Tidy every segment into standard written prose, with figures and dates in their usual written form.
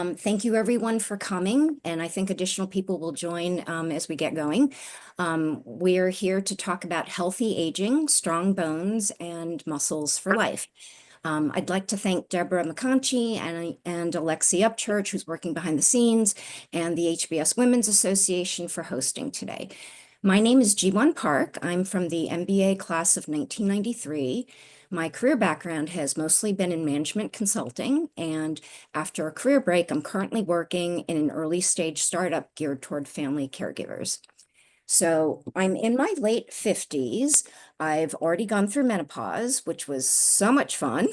Thank you everyone for coming, and I think additional people will join as we get going. We're here to talk about healthy aging, strong bones, and muscles for life. I'd like to thank Deborah McConchie and Alexi Upchurch, who's working behind the scenes, and the HBS Women's Association for hosting today. My name is Ji-Won Park. I'm from the MBA class of 1993. My career background has mostly been in management consulting, and after a career break, I'm currently working in an early stage startup geared toward family caregivers. So I'm in my late 50s. I've already gone through menopause, which was so much fun.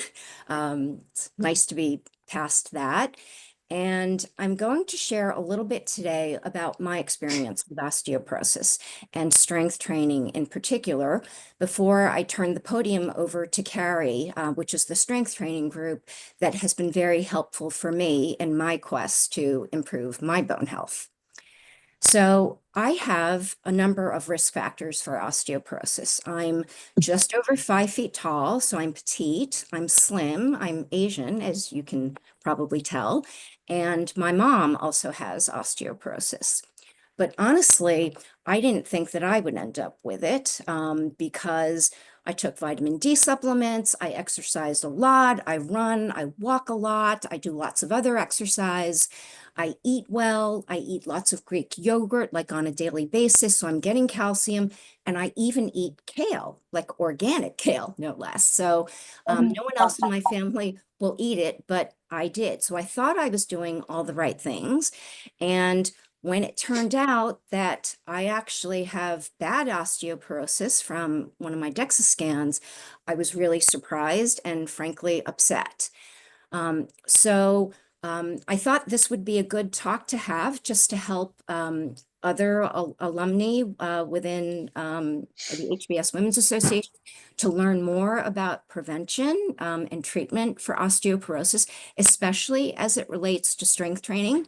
It's nice to be past that. And I'm going to share a little bit today about my experience with osteoporosis and strength training in particular, before I turn the podium over to Kaari, which is the strength training group that has been very helpful for me in my quest to improve my bone health. So I have a number of risk factors for osteoporosis. I'm just over 5 feet tall, so I'm petite, I'm slim, I'm Asian, as you can probably tell, and my mom also has osteoporosis. But honestly, I didn't think that I would end up with it because I took vitamin D supplements, I exercised a lot, I run, I walk a lot, I do lots of other exercise. I eat well, I eat lots of Greek yogurt like on a daily basis, so I'm getting calcium, and I even eat kale, like organic kale, no less. So no one else in my family will eat it, but I did. So I thought I was doing all the right things. And when it turned out that I actually have bad osteoporosis from one of my DEXA scans, I was really surprised and frankly upset. I thought this would be a good talk to have just to help other alumni within the HBS Women's Association to learn more about prevention and treatment for osteoporosis, especially as it relates to strength training.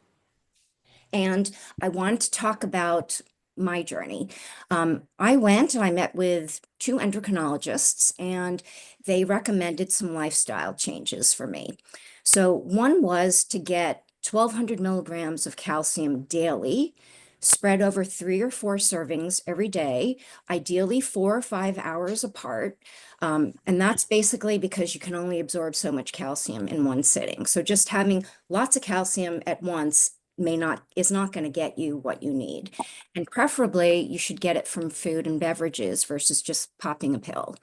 And I wanted to talk about my journey. I went and I met with two endocrinologists, and they recommended some lifestyle changes for me. So one was to get 1,200 milligrams of calcium daily, spread over 3 or 4 servings every day, ideally 4 or 5 hours apart. And that's basically because you can only absorb so much calcium in one sitting. So just having lots of calcium at once is not going to get you what you need. And preferably, you should get it from food and beverages versus just popping a pill.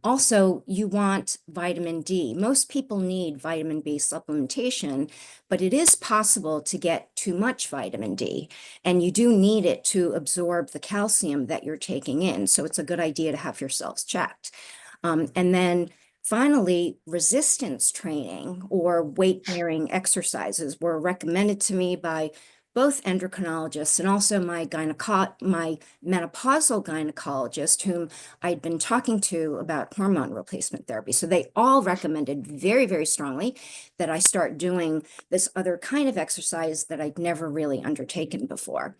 Also, you want vitamin D. Most people need vitamin B supplementation, but it is possible to get too much vitamin D, and you do need it to absorb the calcium that you're taking in. So it's a good idea to have yourselves checked. And then finally, resistance training or weight-bearing exercises were recommended to me by both endocrinologists and also my menopausal gynecologist, whom I'd been talking to about hormone replacement therapy. So they all recommended very, very strongly that I start doing this other kind of exercise that I'd never really undertaken before.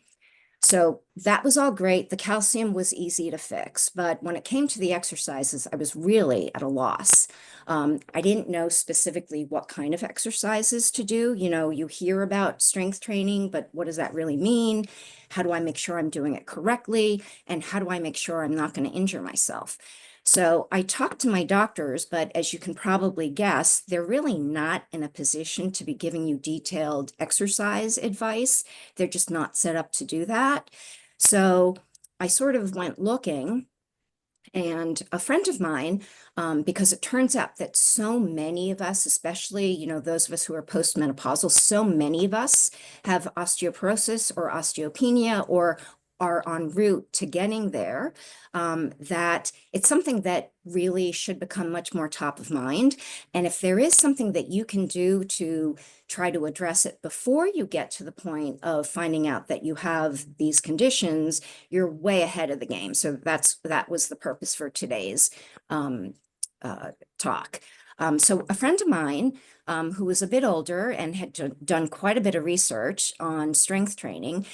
So that was all great. The calcium was easy to fix, but when it came to the exercises, I was really at a loss. I didn't know specifically what kind of exercises to do. You know, you hear about strength training, but what does that really mean? How do I make sure I'm doing it correctly? And how do I make sure I'm not going to injure myself? So I talked to my doctors, but as you can probably guess, they're really not in a position to be giving you detailed exercise advice. They're just not set up to do that. So I sort of went looking, and a friend of mine, because it turns out that so many of us, especially, you know, those of us who are postmenopausal, so many of us have osteoporosis or osteopenia or are en route to getting there, that it's something that really should become much more top of mind. And if there is something that you can do to try to address it before you get to the point of finding out that you have these conditions, you're way ahead of the game. So that was the purpose for today's talk. So a friend of mine who was a bit older and had done quite a bit of research on strength training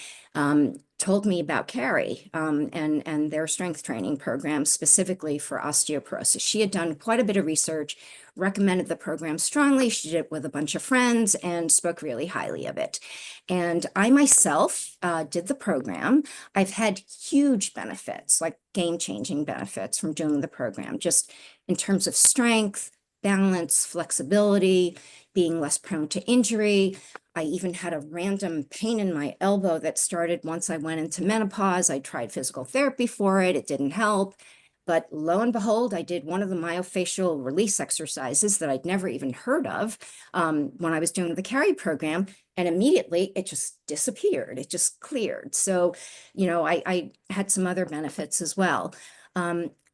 told me about Kaari and their strength training program specifically for osteoporosis. She had done quite a bit of research, recommended the program strongly. She did it with a bunch of friends and spoke really highly of it. And I myself did the program. I've had huge benefits, like game-changing benefits from doing the program, just in terms of strength, balance, flexibility, being less prone to injury. I even had a random pain in my elbow that started once I went into menopause. I tried physical therapy for it. It didn't help. But lo and behold, I did one of the myofascial release exercises that I'd never even heard of when I was doing the Kaari program. And immediately it just disappeared. It just cleared. So, I had some other benefits as well.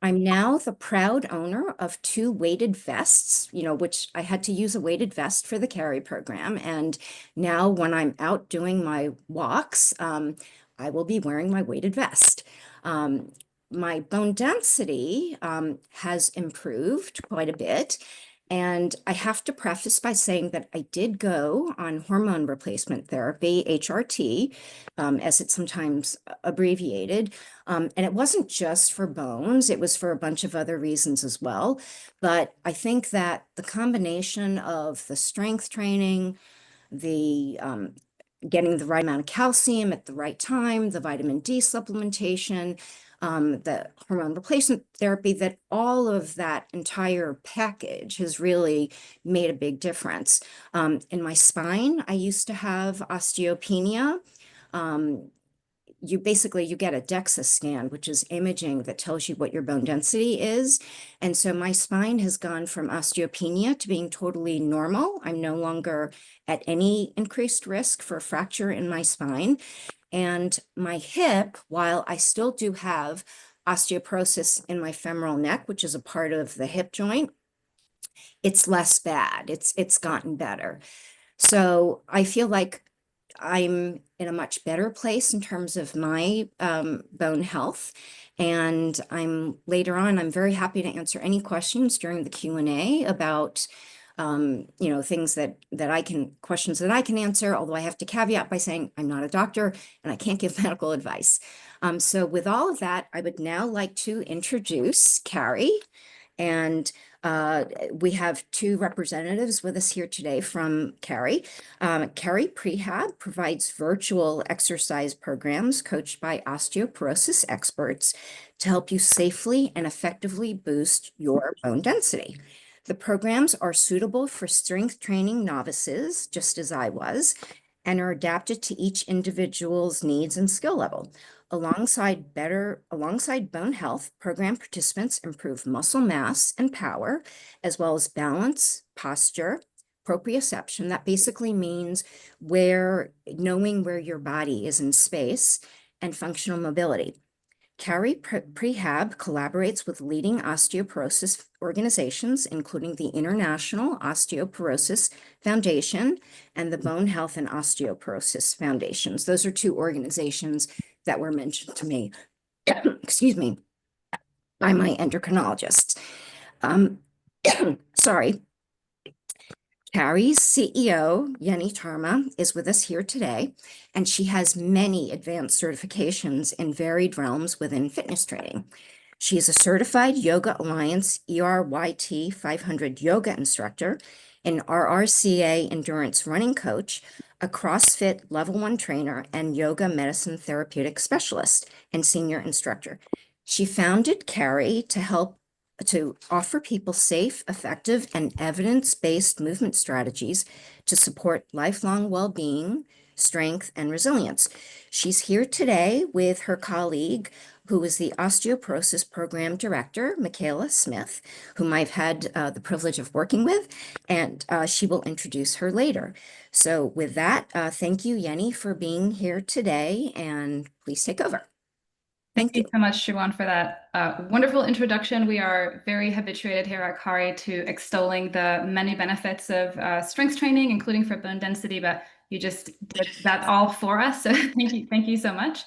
I'm now the proud owner of two weighted vests, which I had to use a weighted vest for the Kaari program. And now when I'm out doing my walks, I will be wearing my weighted vest. My bone density has improved quite a bit. And I have to preface by saying that I did go on hormone replacement therapy, HRT, as it's sometimes abbreviated. And it wasn't just for bones, it was for a bunch of other reasons as well. But I think that the combination of the strength training, the getting the right amount of calcium at the right time, the vitamin D supplementation, the hormone replacement therapy, that all of that entire package has really made a big difference. In my spine, I used to have osteopenia. You get a DEXA scan, which is imaging that tells you what your bone density is. And so my spine has gone from osteopenia to being totally normal. I'm no longer at any increased risk for a fracture in my spine. And my hip, while I still do have osteoporosis in my femoral neck, which is a part of the hip joint, it's less bad. It's gotten better. So I feel like I'm in a much better place in terms of my bone health. And later on, I'm very happy to answer any questions during the Q&A about things questions that I can answer, although I have to caveat by saying I'm not a doctor and I can't give medical advice. So with all of that, I would now like to introduce Kaari. And we have two representatives with us here today from Kaari. Kaari Prehab provides virtual exercise programs coached by osteoporosis experts to help you safely and effectively boost your bone density. The programs are suitable for strength training novices, just as I was, and are adapted to each individual's needs and skill level. Alongside bone health, program participants improve muscle mass and power, as well as balance, posture, proprioception. That basically means knowing where your body is in space, and functional mobility. Kaari Prehab collaborates with leading osteoporosis organizations, including the International Osteoporosis Foundation and the Bone Health and Osteoporosis Foundations. Those are two organizations that were mentioned to me, excuse me, by my endocrinologists. Sorry. Kaari's CEO, Jenni Tarma, is with us here today, and she has many advanced certifications in varied realms within fitness training. She is a certified Yoga Alliance ERYT 500 yoga instructor, an RRCA endurance running coach, a CrossFit Level 1 trainer, and yoga medicine therapeutic specialist and senior instructor. She founded Kaari to offer people safe, effective, and evidence-based movement strategies to support lifelong well-being, strength, and resilience. She's here today with her colleague, who is the Osteoporosis Program Director, Michaela Smith, whom I've had the privilege of working with, and she will introduce her later. So with that, thank you, Jenni, for being here today, and please take over. Thank you so much, Siobhan, for that wonderful introduction. We are very habituated here at Kaari to extolling the many benefits of strength training, including for bone density, but you just did that all for us. So thank you so much.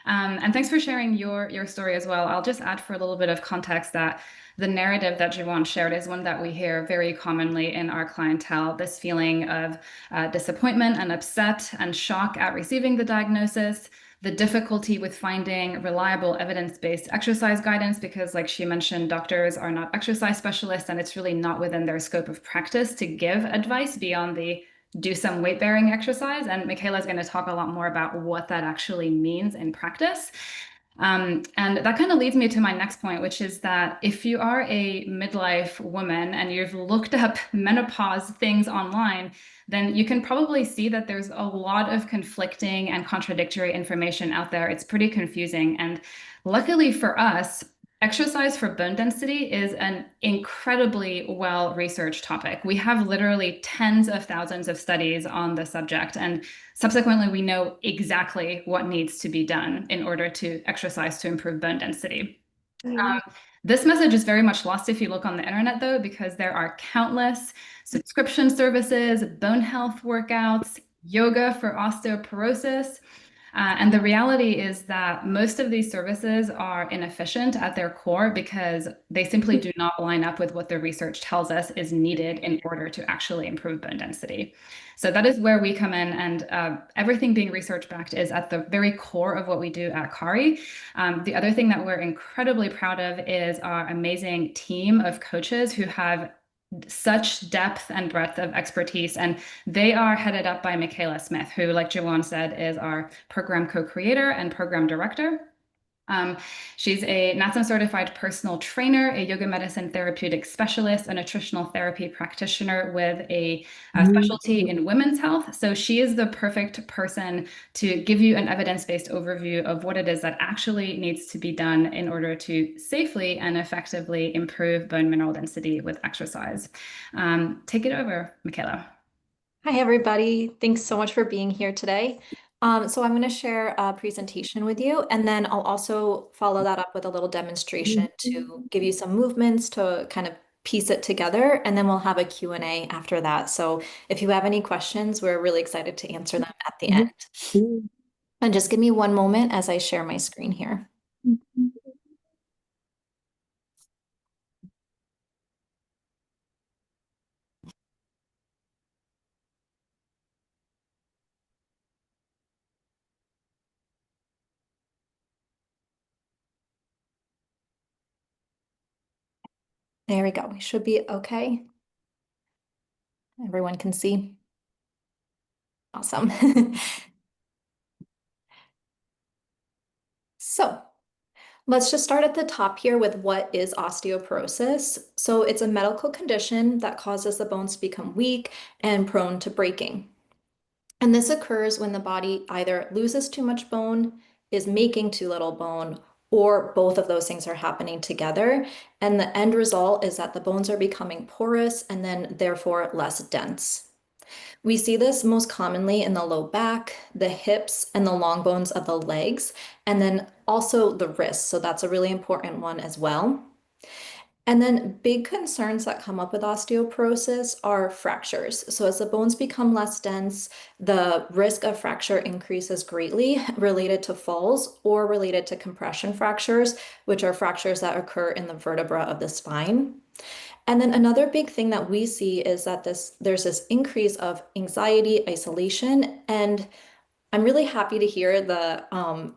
And thanks for sharing your story as well. I'll just add for a little bit of context that the narrative that Jiwon shared is one that we hear very commonly in our clientele, this feeling of disappointment and upset and shock at receiving the diagnosis, the difficulty with finding reliable evidence-based exercise guidance because, like she mentioned, doctors are not exercise specialists and it's really not within their scope of practice to give advice beyond the do some weight-bearing exercise. And Michaela is going to talk a lot more about what that actually means in practice. And that kind of leads me to my next point, which is that if you are a midlife woman and you've looked up menopause things online, then you can probably see that there's a lot of conflicting and contradictory information out there. It's pretty confusing. And luckily for us, exercise for bone density is an incredibly well-researched topic. We have literally tens of thousands of studies on the subject, and subsequently, we know exactly what needs to be done in order to exercise to improve bone density. This message is very much lost if you look on the internet, though, because there are countless subscription services, bone health workouts, yoga for osteoporosis. And the reality is that most of these services are inefficient at their core because they simply do not line up with what the research tells us is needed in order to actually improve bone density. So that is where we come in, and everything being research-backed is at the very core of what we do at Kaari. The other thing that we're incredibly proud of is our amazing team of coaches who have such depth and breadth of expertise. And they are headed up by Michaela Smith, who, like Jiwon said, is our program co-creator and program director. She's a NASM certified personal trainer, a yoga medicine therapeutic specialist, a nutritional therapy practitioner with a specialty in women's health. So she is the perfect person to give you an evidence-based overview of what it is that actually needs to be done in order to safely and effectively improve bone mineral density with exercise. Take it over, Michaela. Hi, everybody. Thanks so much for being here today. So I'm going to share a presentation with you, and then I'll also follow that up with a little demonstration to give you some movements to kind of piece it together, and then we'll have a Q&A after that. So if you have any questions, we're really excited to answer them at the end. And just give me one moment as I share my screen here. There we go. We should be okay. Everyone can see. Awesome. So let's just start at the top here with what is osteoporosis. So it's a medical condition that causes the bones to become weak and prone to breaking. And this occurs when the body either loses too much bone, is making too little bone, or both of those things are happening together. And the end result is that the bones are becoming porous and then therefore less dense. We see this most commonly in the low back, the hips, and the long bones of the legs, and then also the wrists. So that's a really important one as well. And then big concerns that come up with osteoporosis are fractures. So as the bones become less dense, the risk of fracture increases greatly related to falls or related to compression fractures, which are fractures that occur in the vertebra of the spine. And then another big thing that we see is that there's this increase of anxiety, isolation, and I'm really happy to hear the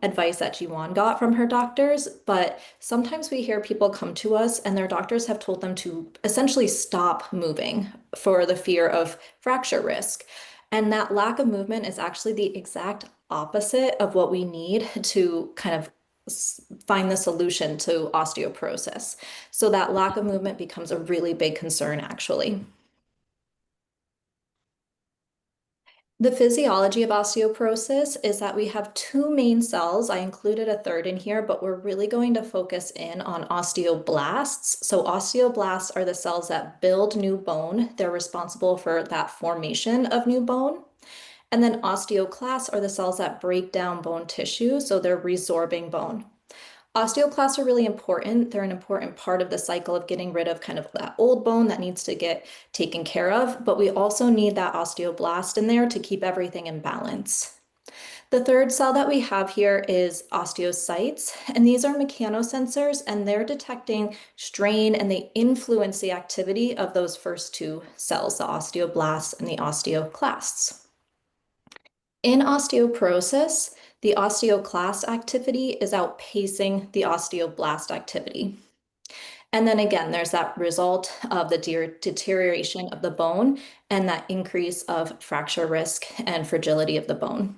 advice that Jiwon got from her doctors, but sometimes we hear people come to us and their doctors have told them to essentially stop moving for the fear of fracture risk. And that lack of movement is actually the exact opposite of what we need to kind of find the solution to osteoporosis. So that lack of movement becomes a really big concern, actually. The physiology of osteoporosis is that we have two main cells. I included a third in here, but we're really going to focus in on osteoblasts. So osteoblasts are the cells that build new bone. They're responsible for that formation of new bone. And then osteoclasts are the cells that break down bone tissue, so they're resorbing bone. Osteoclasts are really important. They're an important part of the cycle of getting rid of kind of that old bone that needs to get taken care of, but we also need that osteoblast in there to keep everything in balance. The third cell that we have here is osteocytes, and these are mechanosensors, and they're detecting strain and they influence the activity of those first two cells, the osteoblasts and the osteoclasts. In osteoporosis, the osteoclast activity is outpacing the osteoblast activity. And then again, there's that result of the deterioration of the bone and that increase of fracture risk and fragility of the bone.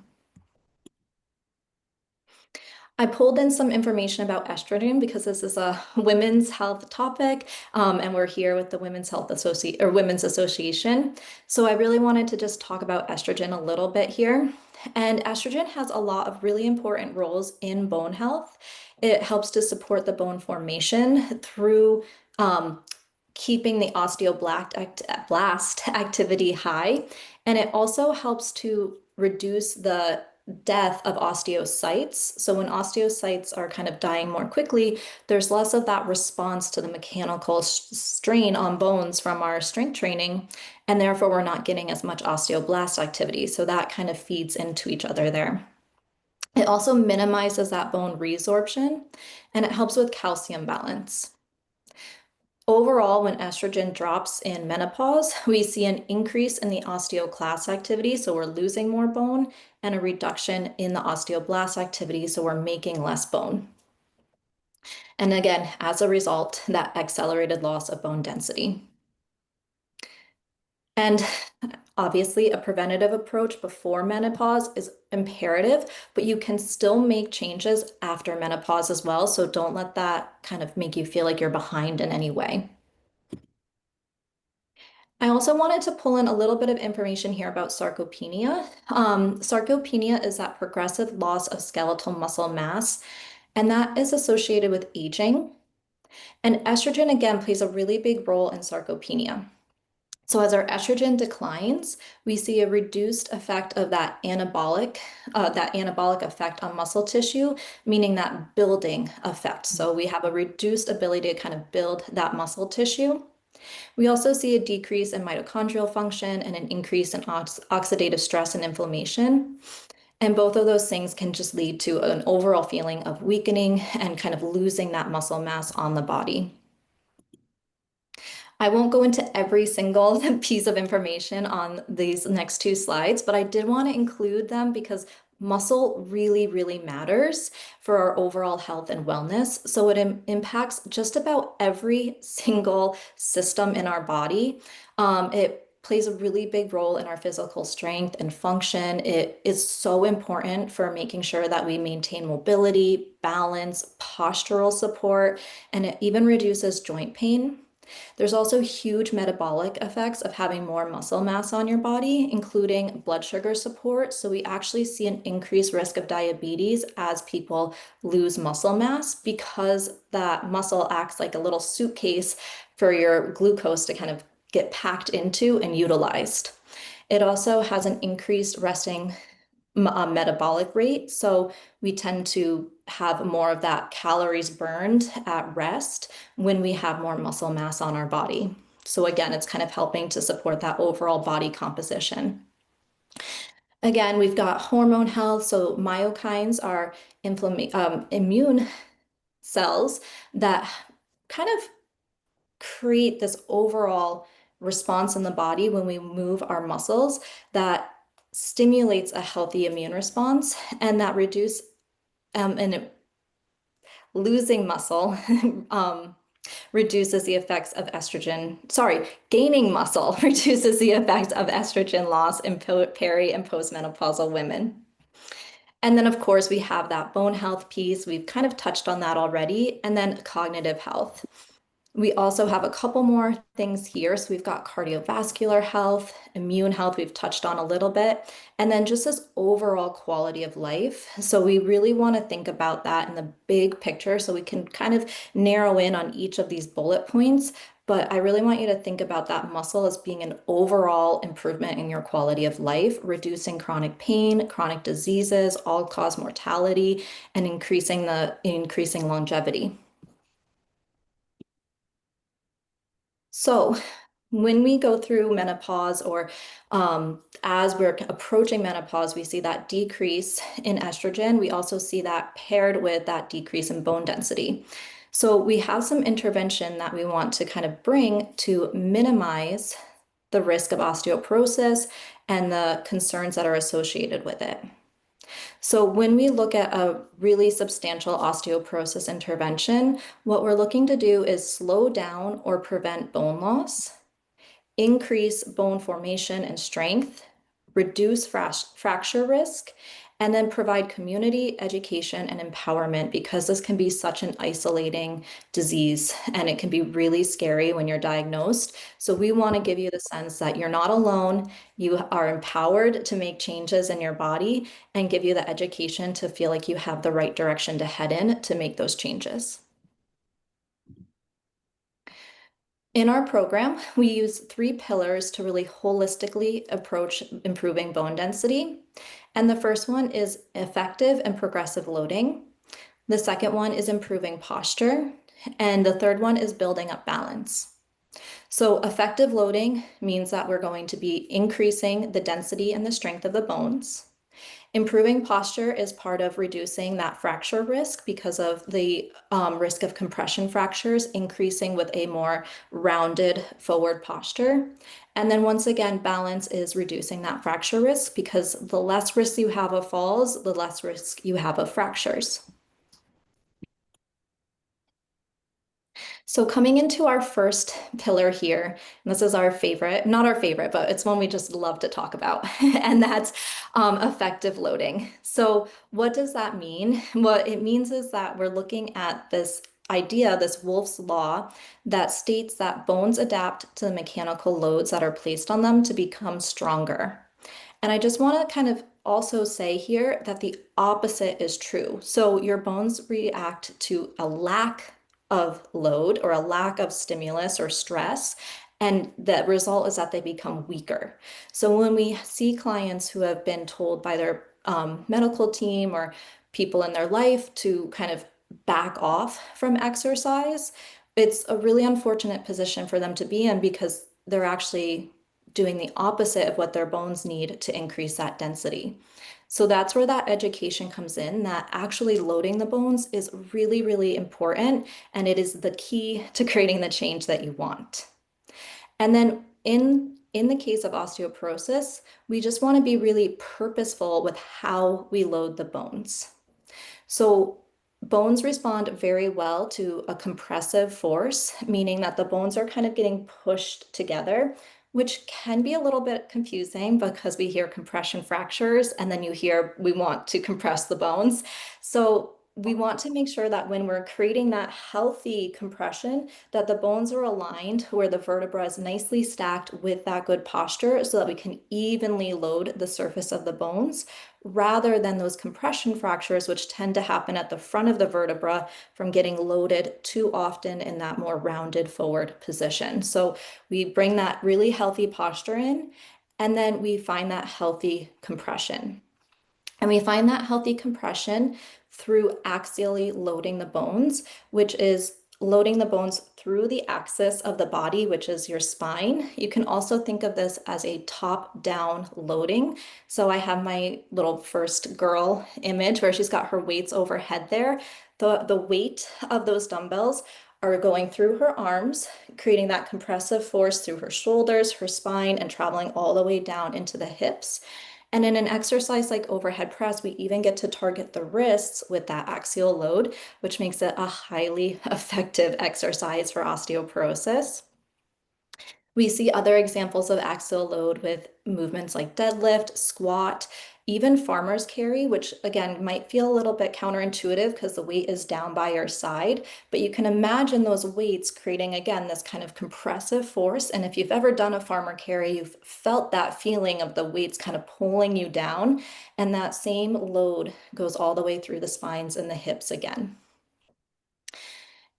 I pulled in some information about estrogen because this is a women's health topic, and we're here with the Women's Association. So I really wanted to just talk about estrogen a little bit here. And estrogen has a lot of really important roles in bone health. It helps to support the bone formation through keeping the osteoblast activity high, and it also helps to reduce the death of osteocytes. So when osteocytes are kind of dying more quickly, there's less of that response to the mechanical strain on bones from our strength training, and therefore we're not getting as much osteoblast activity. So that kind of feeds into each other there. It also minimizes that bone resorption, and it helps with calcium balance. Overall, when estrogen drops in menopause, we see an increase in the osteoclast activity, so we're losing more bone, and a reduction in the osteoblast activity, so we're making less bone. And again, as a result, that accelerated loss of bone density. And obviously, a preventative approach before menopause is imperative, but you can still make changes after menopause as well, so don't let that kind of make you feel like you're behind in any way. I also wanted to pull in a little bit of information here about sarcopenia. Sarcopenia is that progressive loss of skeletal muscle mass, and that is associated with aging. And estrogen, again, plays a really big role in sarcopenia. So as our estrogen declines, we see a reduced effect of that anabolic effect on muscle tissue, meaning that building effect. So we have a reduced ability to kind of build that muscle tissue. We also see a decrease in mitochondrial function and an increase in oxidative stress and inflammation. And both of those things can just lead to an overall feeling of weakening and kind of losing that muscle mass on the body. I won't go into every single piece of information on these next two slides, but I did want to include them because muscle really, really matters for our overall health and wellness. So it impacts just about every single system in our body. It plays a really big role in our physical strength and function. It is so important for making sure that we maintain mobility, balance, postural support, and it even reduces joint pain. There's also huge metabolic effects of having more muscle mass on your body, including blood sugar support. So we actually see an increased risk of diabetes as people lose muscle mass because that muscle acts like a little suitcase for your glucose to kind of get packed into and utilized. It also has an increased resting metabolic rate. So we tend to have more of that calories burned at rest when we have more muscle mass on our body. So again, it's kind of helping to support that overall body composition. Again, we've got hormone health. So myokines are immune cells that kind of create this overall response in the body when we move our muscles that stimulates a healthy immune response, and that losing muscle reduces the effects of estrogen. Sorry, gaining muscle reduces the effects of estrogen loss in peri and postmenopausal women. And then, of course, we have that bone health piece. We've kind of touched on that already. And then cognitive health. We also have a couple more things here. So we've got cardiovascular health, immune health, we've touched on a little bit, and then just this overall quality of life. So we really want to think about that in the big picture so we can kind of narrow in on each of these bullet points. But I really want you to think about that muscle as being an overall improvement in your quality of life, reducing chronic pain, chronic diseases, all-cause mortality, and increasing longevity. So When we go through menopause or as we're approaching menopause, we see that decrease in estrogen. We also see that paired with that decrease in bone density. So we have some intervention that we want to kind of bring to minimize the risk of osteoporosis and the concerns that are associated with it. So when we look at a really substantial osteoporosis intervention, what we're looking to do is slow down or prevent bone loss, increase bone formation and strength, reduce fracture risk, and then provide community education and empowerment, because this can be such an isolating disease and it can be really scary when you're diagnosed. So we want to give you the sense that you're not alone, you are empowered to make changes in your body, and give you the education to feel like you have the right direction to head in to make those changes. In our program, we use 3 pillars to really holistically approach improving bone density. And the first one is effective and progressive loading. The second one is improving posture. And the third one is building up balance. So effective loading means that we're going to be increasing the density and the strength of the bones. Improving posture is part of reducing that fracture risk because of the risk of compression fractures increasing with a more rounded forward posture. And then once again, balance is reducing that fracture risk, because the less risk you have of falls, the less risk you have of fractures. So coming into our first pillar here, and this is our favorite, not our favorite, but it's one we just love to talk about, and that's effective loading. So what does that mean? What it means is that we're looking at this idea, this Wolff's law, that states that bones adapt to the mechanical loads that are placed on them to become stronger. And I just want to kind of also say here that the opposite is true. So your bones react to a lack of load or a lack of stimulus or stress, and the result is that they become weaker. So when we see clients who have been told by their medical team or people in their life to kind of back off from exercise, it's a really unfortunate position for them to be in, because they're actually doing the opposite of what their bones need to increase that density. So that's where that education comes in, that actually loading the bones is really, really important, and it is the key to creating the change that you want. And then in the case of osteoporosis, we just want to be really purposeful with how we load the bones. So bones respond very well to a compressive force, meaning that the bones are kind of getting pushed together, which can be a little bit confusing because we hear compression fractures and then you hear we want to compress the bones. So we want to make sure that when we're creating that healthy compression, that the bones are aligned where the vertebra is nicely stacked with that good posture, so that we can evenly load the surface of the bones, rather than those compression fractures, which tend to happen at the front of the vertebra from getting loaded too often in that more rounded forward position. So we bring that really healthy posture in, and then we find that healthy compression. And we find that healthy compression through axially loading the bones, which is loading the bones through the axis of the body, which is your spine. You can also think of this as a top-down loading. So I have my little first girl image where she's got her weights overhead there. The weight of those dumbbells are going through her arms, creating that compressive force through her shoulders, her spine, and traveling all the way down into the hips. And in an exercise like overhead press, we even get to target the wrists with that axial load, which makes it a highly effective exercise for osteoporosis. We see other examples of axial load with movements like deadlift, squat, even farmer's carry, which again might feel a little bit counterintuitive because the weight is down by your side, but you can imagine those weights creating, again, this kind of compressive force. And if you've ever done a farmer carry, you've felt that feeling of the weights kind of pulling you down, and that same load goes all the way through the spines and the hips again.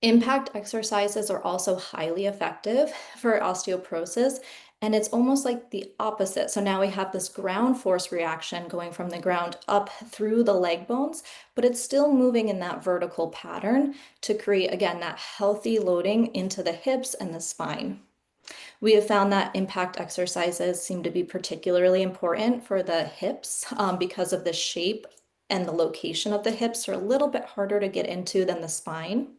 Impact exercises are also highly effective for osteoporosis, and it's almost like the opposite. So now we have this ground force reaction going from the ground up through the leg bones, but it's still moving in that vertical pattern to create, again, that healthy loading into the hips and the spine. We have found that impact exercises seem to be particularly important for the hips because of the shape and the location of the hips are a little bit harder to get into than the spine.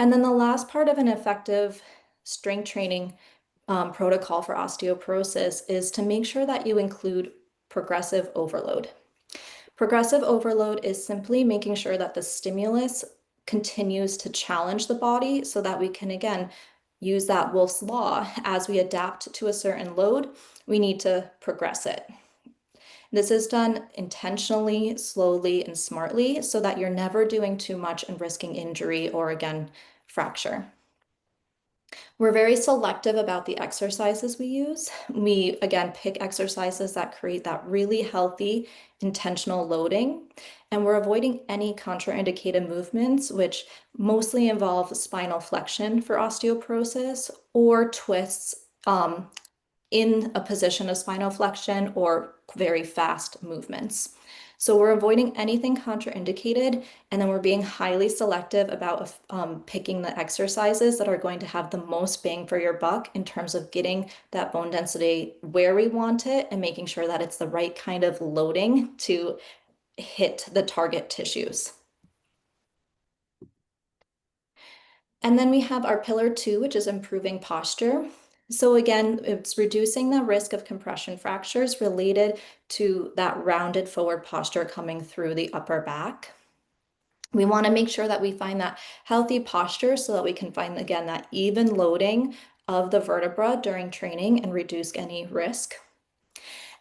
And then the last part of an effective strength training protocol for osteoporosis is to make sure that you include progressive overload. Progressive overload is simply making sure that the stimulus continues to challenge the body so that we can, again, use that Wolff's Law. As we adapt to a certain load, we need to progress it. This is done intentionally, slowly, and smartly so that you're never doing too much and risking injury or, again, fracture. We're very selective about the exercises we use. We, again, pick exercises that create that really healthy, intentional loading, and we're avoiding any contraindicated movements, which mostly involve spinal flexion for osteoporosis or twists in a position of spinal flexion or very fast movements. So we're avoiding anything contraindicated, and then we're being highly selective about picking the exercises that are going to have the most bang for your buck in terms of getting that bone density where we want it and making sure that it's the right kind of loading to hit the target tissues. And then we have our pillar 2, which is improving posture. So again, it's reducing the risk of compression fractures related to that rounded forward posture coming through the upper back. We want to make sure that we find that healthy posture so that we can find, again, that even loading of the vertebra during training and reduce any risk.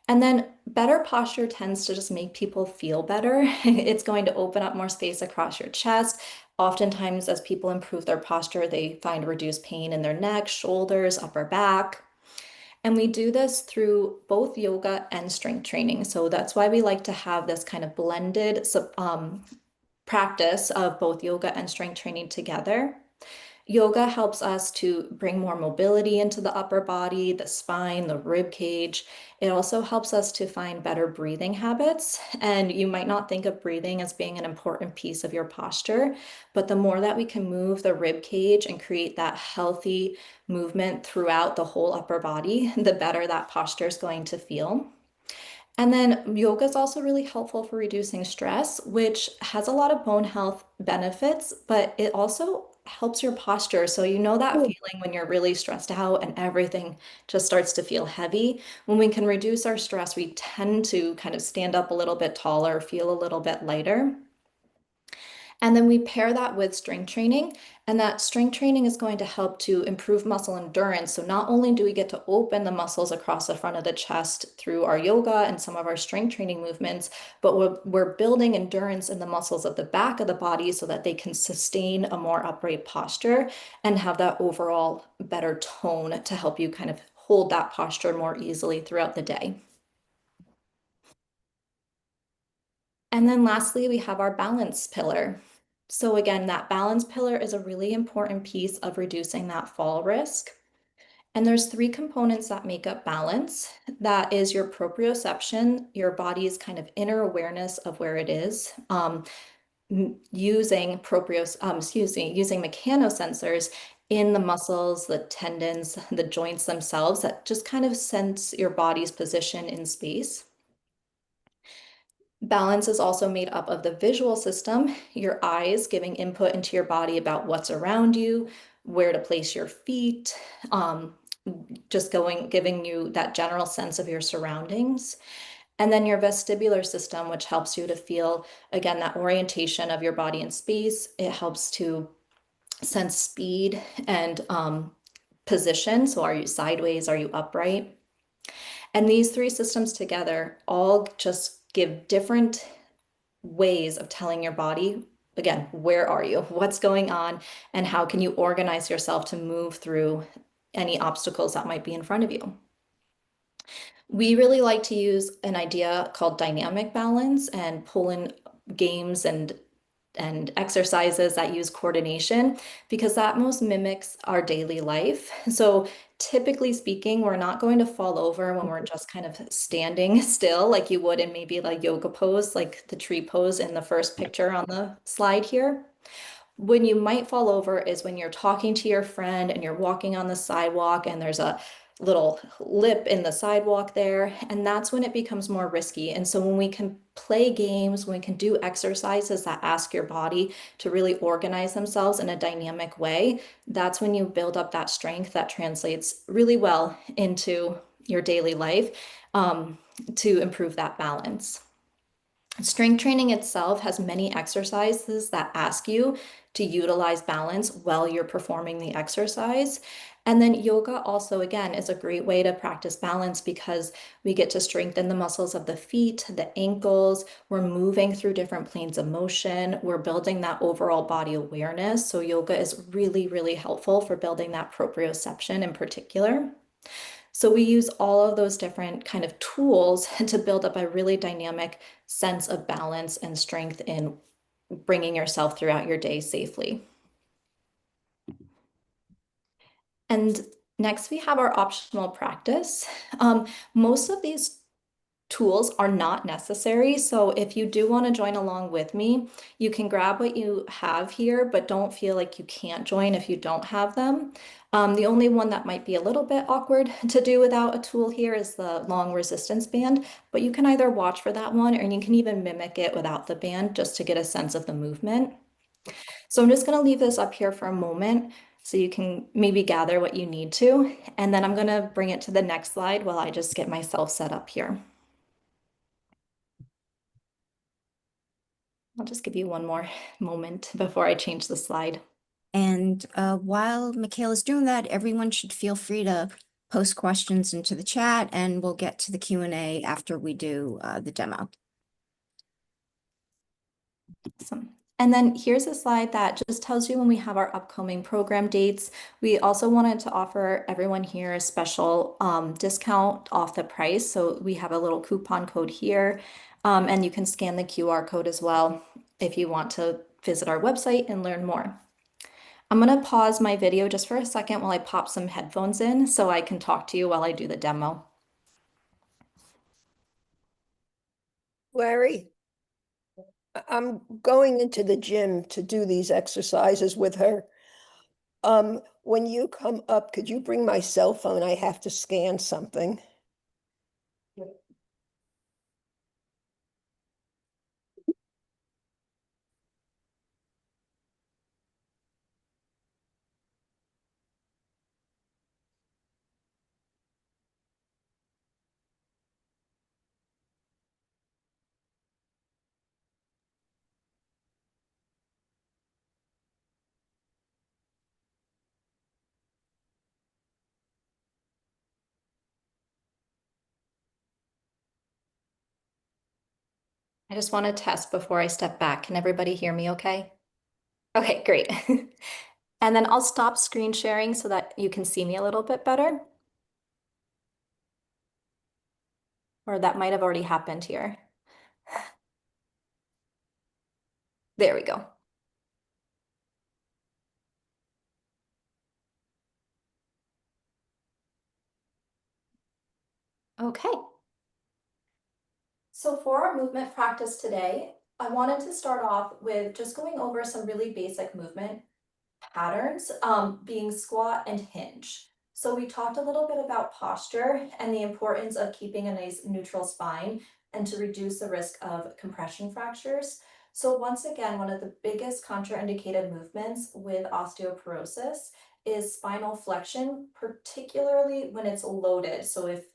And then better posture tends to just make people feel better. It's going to open up more space across your chest. Oftentimes, as people improve their posture, they find reduced pain in their neck, shoulders, upper back. And we do this through both yoga and strength training. So that's why we like to have this kind of blended practice of both yoga and strength training together. Yoga helps us to bring more mobility into the upper body, the spine, the rib cage. It also helps us to find better breathing habits. And you might not think of breathing as being an important piece of your posture, but the more that we can move the rib cage and create that healthy movement throughout the whole upper body, the better that posture is going to feel. And then yoga is also really helpful for reducing stress, which has a lot of bone health benefits, but it also helps your posture. So you know that feeling when you're really stressed out and everything just starts to feel heavy. When we can reduce our stress, we tend to kind of stand up a little bit taller, feel a little bit lighter. And then we pair that with strength training, and that strength training is going to help to improve muscle endurance. So not only do we get to open the muscles across the front of the chest through our yoga and some of our strength training movements, but we're building endurance in the muscles of the back of the body so that they can sustain a more upright posture and have that overall better tone to help you kind of hold that posture more easily throughout the day. And then lastly, we have our balance pillar. So again, that balance pillar is a really important piece of reducing that fall risk. And there's 3 components that make up balance. That is your proprioception, your body's kind of inner awareness of where it is, using mechanosensors in the muscles, the tendons, the joints themselves that just kind of sense your body's position in space. Balance is also made up of the visual system, your eyes giving input into your body about what's around you, where to place your feet, giving you that general sense of your surroundings. And then your vestibular system, which helps you to feel, again, that orientation of your body in space. It helps to sense speed and position. So are you sideways? Are you upright? And these 3 systems together all just give different ways of telling your body, again, where are you? What's going on? And how can you organize yourself to move through any obstacles that might be in front of you? We really like to use an idea called dynamic balance and pull in games and exercises that use coordination because that most mimics our daily life. So typically speaking, we're not going to fall over when we're just kind of standing still like you would in maybe like yoga pose, like the tree pose in the first picture on the slide here. When you might fall over is when you're talking to your friend and you're walking on the sidewalk and there's a little lip in the sidewalk there, and that's when it becomes more risky. And so when we can play games, when we can do exercises that ask your body to really organize themselves in a dynamic way, that's when you build up that strength that translates really well into your daily life, to improve that balance. Strength training itself has many exercises that ask you to utilize balance while you're performing the exercise. And then yoga also, again, is a great way to practice balance because we get to strengthen the muscles of the feet, the ankles. We're moving through different planes of motion. We're building that overall body awareness. So yoga is really, really helpful for building that proprioception in particular. So we use all of those different kind of tools to build up a really dynamic sense of balance and strength in bringing yourself throughout your day safely. And next we have our optional practice. Most of these tools are not necessary. So if you do want to join along with me, you can grab what you have here, but don't feel like you can't join if you don't have them. The only one that might be a little bit awkward to do without a tool here is the long resistance band, but you can either watch for that one or you can even mimic it without the band just to get a sense of the movement. So I'm just going to leave this up here for a moment so you can maybe gather what you need to, and then I'm going to bring it to the next slide while I just get myself set up here. I'll just give you one more moment before I change the slide. And while Michaela's doing that, everyone should feel free to post questions into the chat, and we'll get to the Q&A after we do the demo. Awesome. And then here's a slide that just tells you when we have our upcoming program dates. We also wanted to offer everyone here a special discount off the price. So we have a little coupon code here, and you can scan the QR code as well if you want to visit our website and learn more. I'm going to pause my video just for a second while I pop some headphones in so I can talk to you while I do the demo. Larry, I'm going into the gym to do these exercises with her. When you come up, could you bring my cell phone? I have to scan something. I just want to test before I step back. Can everybody hear me okay? Okay, great. And then I'll stop screen sharing so that you can see me a little bit better. Or that might have already happened here. There we go. Okay. So for our movement practice today, I wanted to start off with just going over some really basic movement patterns, being squat and hinge. So we talked a little bit about posture and the importance of keeping a nice neutral spine and to reduce the risk of compression fractures. So once again, one of the biggest contraindicated movements with osteoporosis is spinal flexion, particularly when it's loaded. So if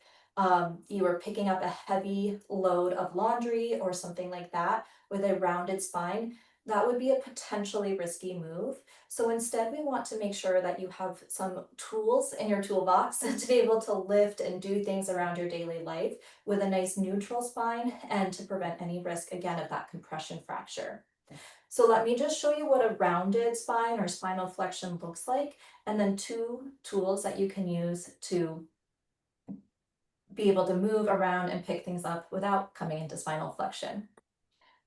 you are picking up a heavy load of laundry or something like that with a rounded spine, that would be a potentially risky move. So instead, we want to make sure that you have some tools in your toolbox to be able to lift and do things around your daily life with a nice neutral spine and to prevent any risk, again, of that compression fracture. So let me just show you what a rounded spine or spinal flexion looks like, and then two tools that you can use to be able to move around and pick things up without coming into spinal flexion.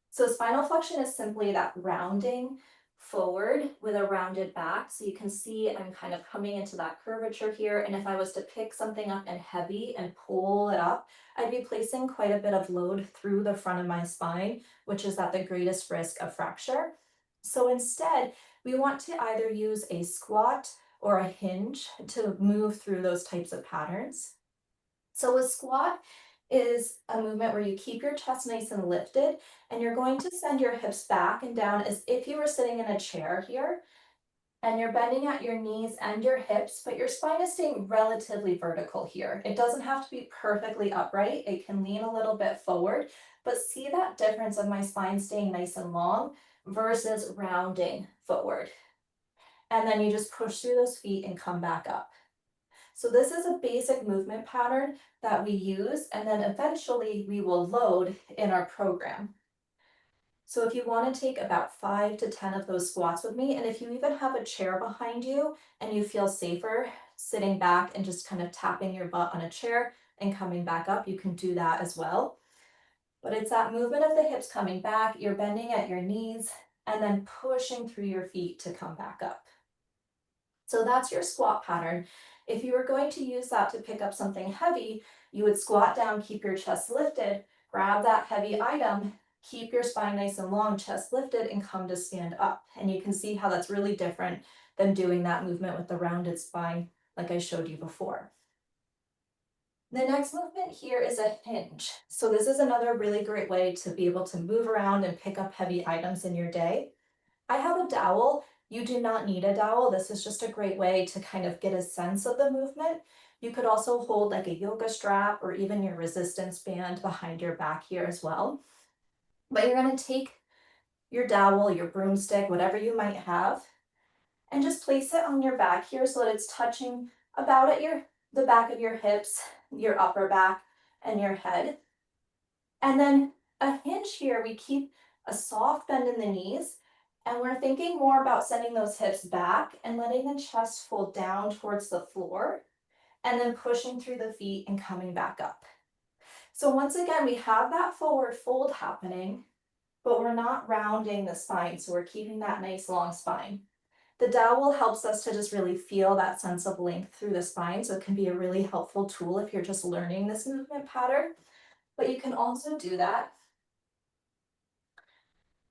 So spinal flexion is simply that rounding forward with a rounded back. So you can see I'm kind of coming into that curvature here. And if I was to pick something up and heavy and pull it up, I'd be placing quite a bit of load through the front of my spine, which is at the greatest risk of fracture. So instead, we want to either use a squat or a hinge to move through those types of patterns. So a squat is a movement where you keep your chest nice and lifted, and you're going to send your hips back and down as if you were sitting in a chair here. And you're bending at your knees and your hips, but your spine is staying relatively vertical here. It doesn't have to be perfectly upright. It can lean a little bit forward, but see that difference of my spine staying nice and long versus rounding forward. And then you just push through those feet and come back up. So this is a basic movement pattern that we use, and then eventually we will load in our program. So if you want to take about 5 to 10 of those squats with me, and if you even have a chair behind you and you feel safer sitting back and just kind of tapping your butt on a chair and coming back up, you can do that as well. But it's that movement of the hips coming back, you're bending at your knees, and then pushing through your feet to come back up. So that's your squat pattern. If you were going to use that to pick up something heavy, you would squat down, keep your chest lifted, grab that heavy item, keep your spine nice and long, chest lifted, and come to stand up. And you can see how that's really different than doing that movement with the rounded spine like I showed you before. The next movement here is a hinge. So this is another really great way to be able to move around and pick up heavy items in your day. I have a dowel. You do not need a dowel. This is just a great way to kind of get a sense of the movement. You could also hold like a yoga strap or even your resistance band behind your back here as well. But you're going to take your dowel, your broomstick, whatever you might have, and just place it on your back here so that it's touching about at the back of your hips, your upper back, and your head. And then a hinge here, we keep a soft bend in the knees, and we're thinking more about sending those hips back and letting the chest fold down towards the floor, and then pushing through the feet and coming back up. So once again, we have that forward fold happening, but we're not rounding the spine, so we're keeping that nice long spine. The dowel helps us to just really feel that sense of length through the spine, so it can be a really helpful tool if you're just learning this movement pattern. But you can also do that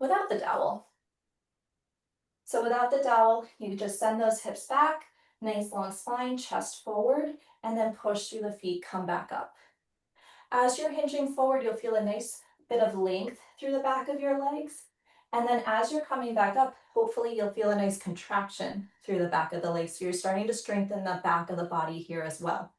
without the dowel. So without the dowel, you just send those hips back, nice long spine, chest forward, and then push through the feet, come back up. As you're hinging forward, you'll feel a nice bit of length through the back of your legs. And then as you're coming back up, hopefully you'll feel a nice contraction through the back of the legs. So you're starting to strengthen the back of the body here as well.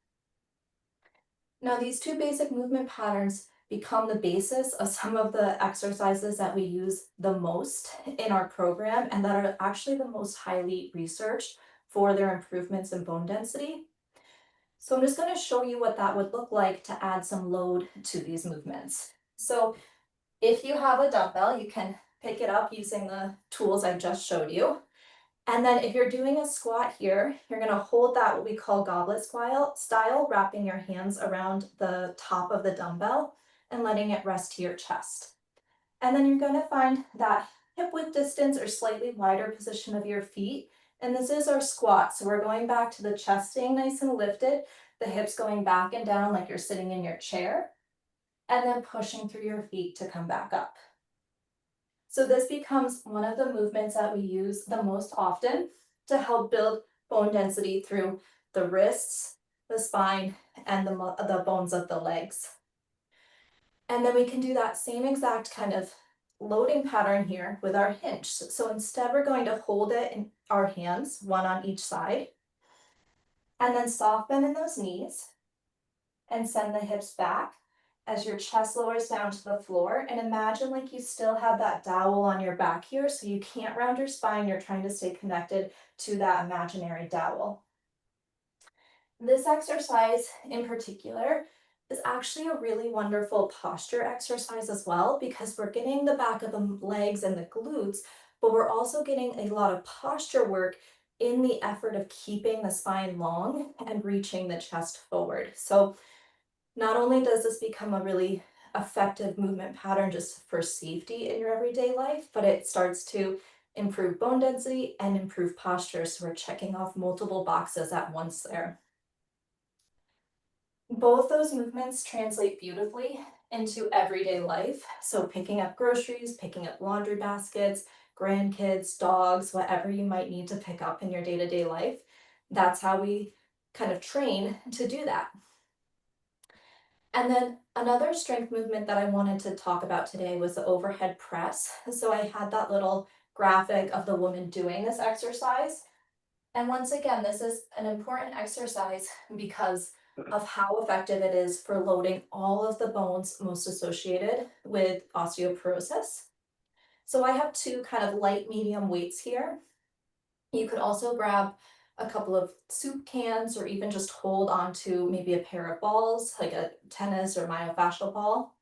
Now, these two basic movement patterns become the basis of some of the exercises that we use the most in our program and that are actually the most highly researched for their improvements in bone density. So I'm just going to show you what that would look like to add some load to these movements. So if you have a dumbbell, you can pick it up using the tools I just showed you. And then if you're doing a squat here, you're going to hold that what we call goblet style, wrapping your hands around the top of the dumbbell and letting it rest to your chest. And then you're going to find that hip width distance or slightly wider position of your feet. And this is our squat. So we're going back to the chest staying nice and lifted, the hips going back and down like you're sitting in your chair, and then pushing through your feet to come back up. So this becomes one of the movements that we use the most often to help build bone density through the wrists, the spine, and the bones of the legs. And then we can do that same exact kind of loading pattern here with our hinge. So instead we're going to hold it in our hands, one on each side, and then soft bend in those knees and send the hips back as your chest lowers down to the floor. And imagine like you still have that dowel on your back here, so you can't round your spine, you're trying to stay connected to that imaginary dowel. This exercise in particular is actually a really wonderful posture exercise as well, because we're getting the back of the legs and the glutes, but we're also getting a lot of posture work in the effort of keeping the spine long and reaching the chest forward. So not only does this become a really effective movement pattern just for safety in your everyday life, but it starts to improve bone density and improve posture. So we're checking off multiple boxes at once there. Both those movements translate beautifully into everyday life. So picking up groceries, picking up laundry baskets, grandkids, dogs, whatever you might need to pick up in your day-to-day life. That's how we kind of train to do that. And then another strength movement that I wanted to talk about today was the overhead press. So I had that little graphic of the woman doing this exercise. And once again, this is an important exercise because of how effective it is for loading all of the bones most associated with osteoporosis. So I have two kind of light medium weights here. You could also grab a couple of soup cans or even just hold onto maybe a pair of balls, like a tennis or myofascial ball.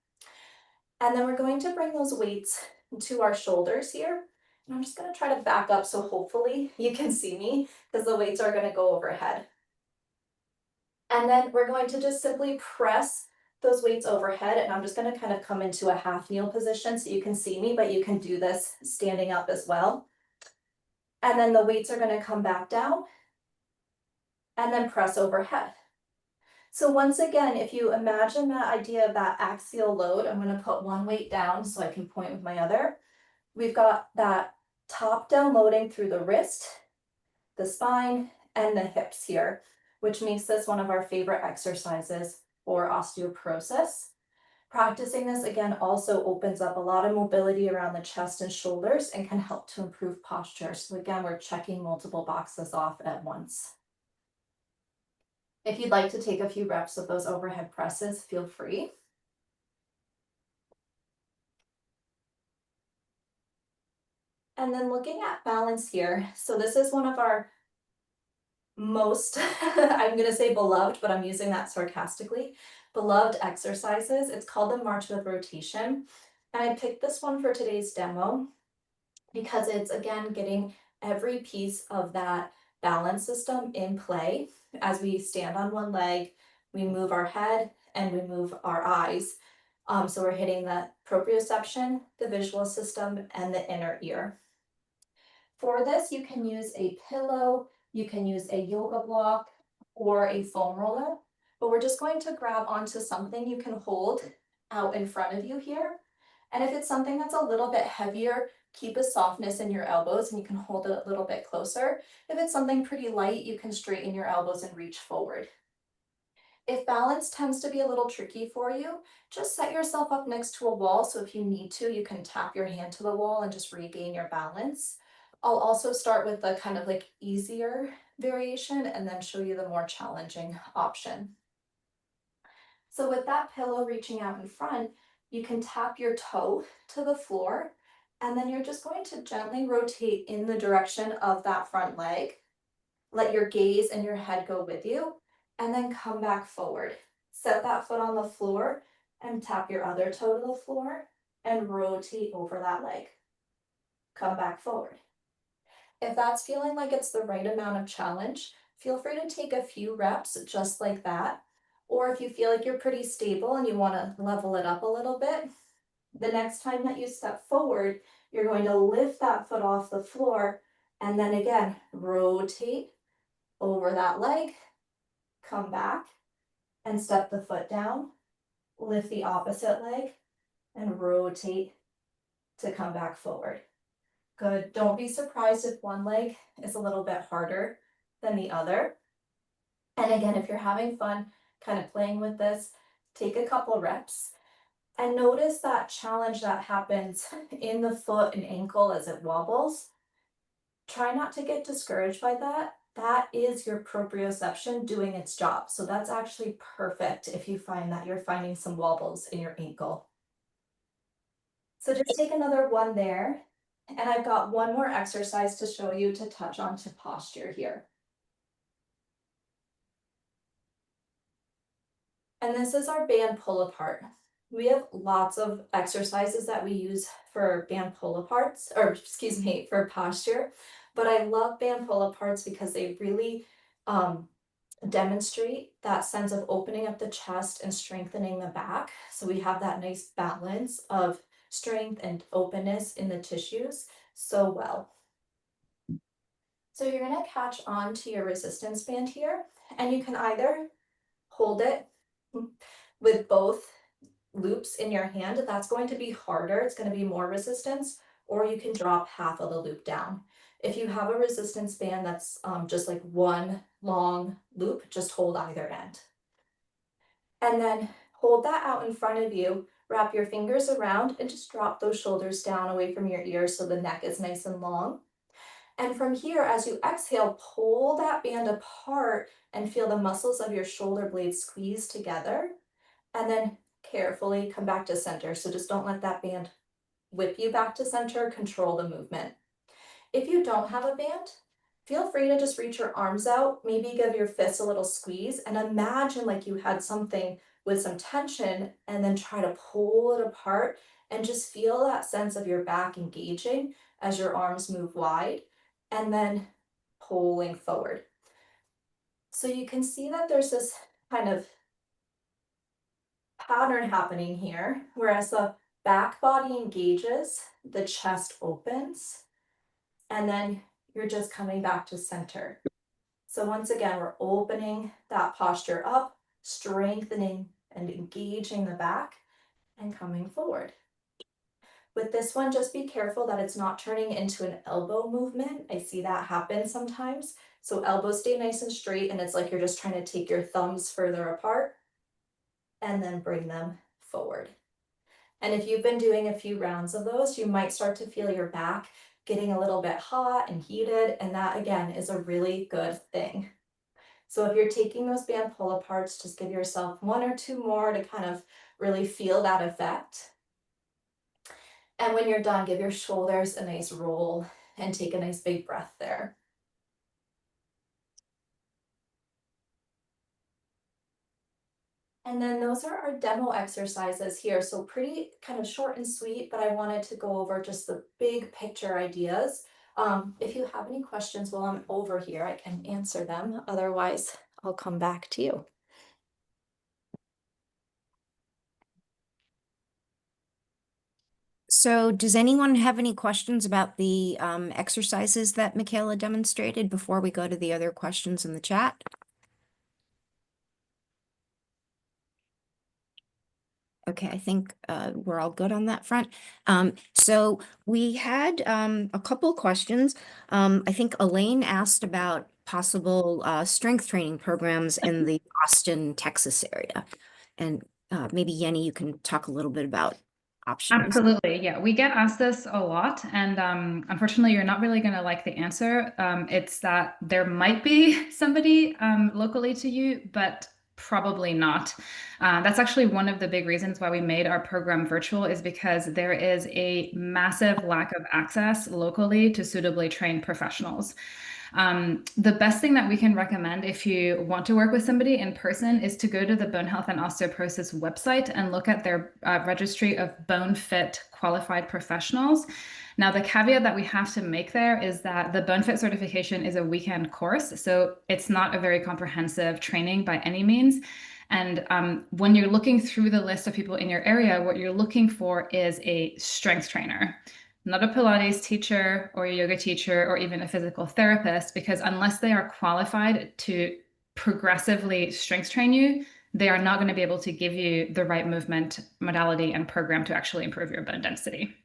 And then we're going to bring those weights to our shoulders here. And I'm just going to try to back up so hopefully you can see me because the weights are going to go overhead. And then we're going to just simply press those weights overhead, and I'm just going to kind of come into a half kneel position so you can see me, but you can do this standing up as well. And then the weights are going to come back down and then press overhead. So once again, if you imagine that idea of that axial load, I'm going to put one weight down so I can point with my other. We've got that top down loading through the wrist, the spine, and the hips here, which makes this one of our favorite exercises for osteoporosis. Practicing this again also opens up a lot of mobility around the chest and shoulders and can help to improve posture. So again, we're checking multiple boxes off at once. If you'd like to take a few reps of those overhead presses, feel free. And then looking at balance here. So this is one of our most, I'm going to say beloved, but I'm using that sarcastically, beloved exercises. It's called the March with Rotation. And I picked this one for today's demo because it's, again, getting every piece of that balance system in play. As we stand on one leg, we move our head and we move our eyes. So we're hitting the proprioception, the visual system, and the inner ear. For this, you can use a pillow, you can use a yoga block or a foam roller, but we're just going to grab onto something you can hold out in front of you here. And if it's something that's a little bit heavier, keep a softness in your elbows and you can hold it a little bit closer. If it's something pretty light, you can straighten your elbows and reach forward. If balance tends to be a little tricky for you, just set yourself up next to a wall. So if you need to, you can tap your hand to the wall and just regain your balance. I'll also start with the kind of like easier variation and then show you the more challenging option. So with that pillow reaching out in front, you can tap your toe to the floor, and then you're just going to gently rotate in the direction of that front leg. Let your gaze and your head go with you, and then come back forward. Set that foot on the floor and tap your other toe to the floor and rotate over that leg. Come back forward. If that's feeling like it's the right amount of challenge, feel free to take a few reps just like that. Or if you feel like you're pretty stable and you want to level it up a little bit, the next time that you step forward, you're going to lift that foot off the floor and then again, rotate over that leg, come back and step the foot down, lift the opposite leg and rotate to come back forward. Good. Don't be surprised if one leg is a little bit harder than the other. And again, if you're having fun kind of playing with this, take a couple reps and notice that challenge that happens in the foot and ankle as it wobbles. Try not to get discouraged by that. That is your proprioception doing its job. So that's actually perfect if you find that you're finding some wobbles in your ankle. So just take another one there. And I've got one more exercise to show you to touch on to posture here. And this is our band pull apart. We have lots of exercises that we use for band pull aparts, or excuse me, for posture. But I love band pull aparts because they really demonstrate that sense of opening up the chest and strengthening the back. So we have that nice balance of strength and openness in the tissues so well. So you're going to catch on to your resistance band here, and you can either hold it with both loops in your hand, that's going to be harder. It's going to be more resistance, or you can drop half of the loop down. If you have a resistance band that's just like one long loop, just hold either end. And then hold that out in front of you, wrap your fingers around and just drop those shoulders down away from your ears so the neck is nice and long. And from here, as you exhale, pull that band apart and feel the muscles of your shoulder blades squeeze together. And then carefully come back to center. So just don't let that band whip you back to center, control the movement. If you don't have a band, feel free to just reach your arms out, maybe give your fists a little squeeze and imagine like you had something with some tension and then try to pull it apart and just feel that sense of your back engaging as your arms move wide and then pulling forward. So you can see that there's this kind of pattern happening here, whereas the back body engages, the chest opens, and then you're just coming back to center. So once again, we're opening that posture up, strengthening and engaging the back and coming forward. With this one, just be careful that it's not turning into an elbow movement. I see that happen sometimes. So elbows stay nice and straight and it's like you're just trying to take your thumbs further apart and then bring them forward. And if you've been doing a few rounds of those, you might start to feel your back getting a little bit hot and heated, and that again is a really good thing. So if you're taking those band pull aparts, just give yourself one or two more to kind of really feel that effect. And when you're done, give your shoulders a nice roll and take a nice big breath there. And then those are our demo exercises here. So pretty kind of short and sweet, but I wanted to go over just the big picture ideas. If you have any questions while I'm over here, I can answer them. Otherwise, I'll come back to you. So does anyone have any questions about the exercises that Michaela demonstrated before we go to the other questions in the chat? Okay, I think we're all good on that front. So we had a couple questions. I think Elaine asked about possible strength training programs in the Austin, Texas area. And maybe Jenni, you can talk a little bit about options. Absolutely. Yeah, we get asked this a lot. And unfortunately, you're not really going to like the answer. It's that there might be somebody locally to you, but probably not. That's actually one of the big reasons why we made our program virtual, is because there is a massive lack of access locally to suitably trained professionals. The best thing that we can recommend if you want to work with somebody in person is to go to the Bone Health and Osteoporosis website and look at their registry of bone fit qualified professionals. Now, the caveat that we have to make there is that the bone fit certification is a weekend course, so it's not a very comprehensive training by any means. And when you're looking through the list of people in your area, what you're looking for is a strength trainer, not a Pilates teacher or a yoga teacher or even a physical therapist, because unless they are qualified to progressively strength train you, they are not going to be able to give you the right movement modality and program to actually improve your bone density.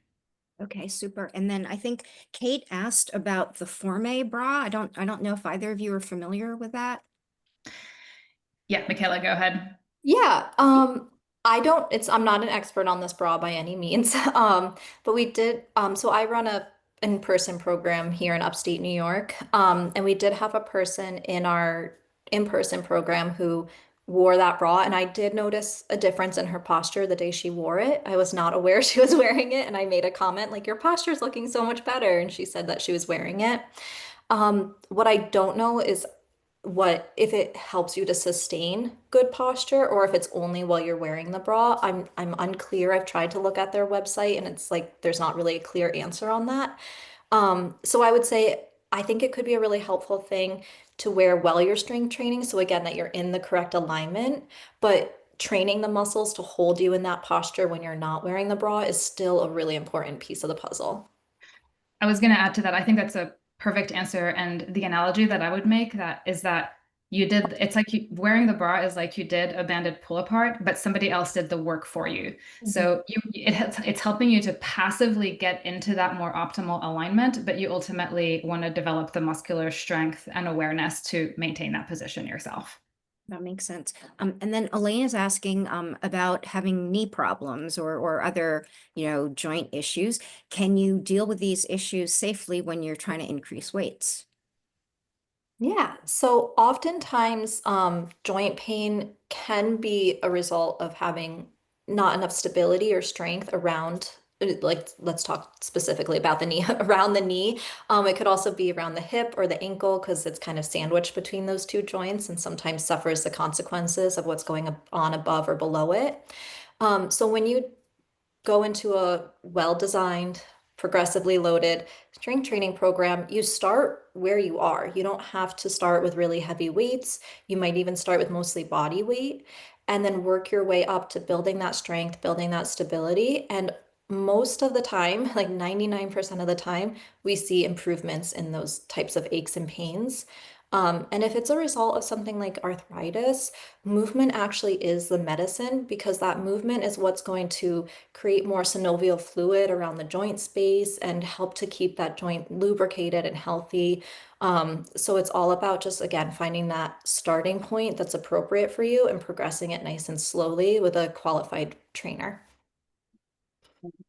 Okay, super. And then I think Kate asked about the Forme bra. I don't know if either of you are familiar with that. Yeah, Michaela, go ahead. Yeah, I'm not an expert on this bra by any means. But we did, so I run a in-person program here in upstate New York. And we did have a person in our in-person program who wore that bra, and I did notice a difference in her posture the day she wore it. I was not aware she was wearing it, and I made a comment like, your posture is looking so much better, and she said that she was wearing it. What I don't know is what if it helps you to sustain good posture or if it's only while you're wearing the bra. I'm unclear. I've tried to look at their website and it's like there's not really a clear answer on that. So I would say I think it could be a really helpful thing to wear while you're strength training. So again, that you're in the correct alignment, but training the muscles to hold you in that posture when you're not wearing the bra is still a really important piece of the puzzle. I was going to add to that. I think that's a perfect answer. And the analogy that I would make that is that it's like wearing the bra is like you did a banded pull apart, but somebody else did the work for you. So it's helping you to passively get into that more optimal alignment, but you ultimately want to develop the muscular strength and awareness to maintain that position yourself. That makes sense. And then Elaine is asking about having knee problems or other, joint issues. Can you deal with these issues safely when you're trying to increase weights? Yeah, so oftentimes joint pain can be a result of having not enough stability or strength around, like, let's talk specifically about the knee, around the knee. It could also be around the hip or the ankle because it's kind of sandwiched between those two joints and sometimes suffers the consequences of what's going on above or below it. So when you go into a well-designed, progressively loaded strength training program, you start where you are. You don't have to start with really heavy weights. You might even start with mostly body weight and then work your way up to building that strength, building that stability. And most of the time, like 99% of the time, we see improvements in those types of aches and pains. And if it's a result of something like arthritis, movement actually is the medicine because that movement is what's going to create more synovial fluid around the joint space and help to keep that joint lubricated and healthy. So it's all about just, again, finding that starting point that's appropriate for you and progressing it nice and slowly with a qualified trainer.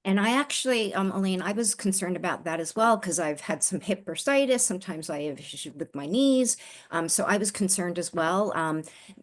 And I actually, Elaine, I was concerned about that as well because I've had some hip bursitis. Sometimes I have issues with my knees. So I was concerned as well.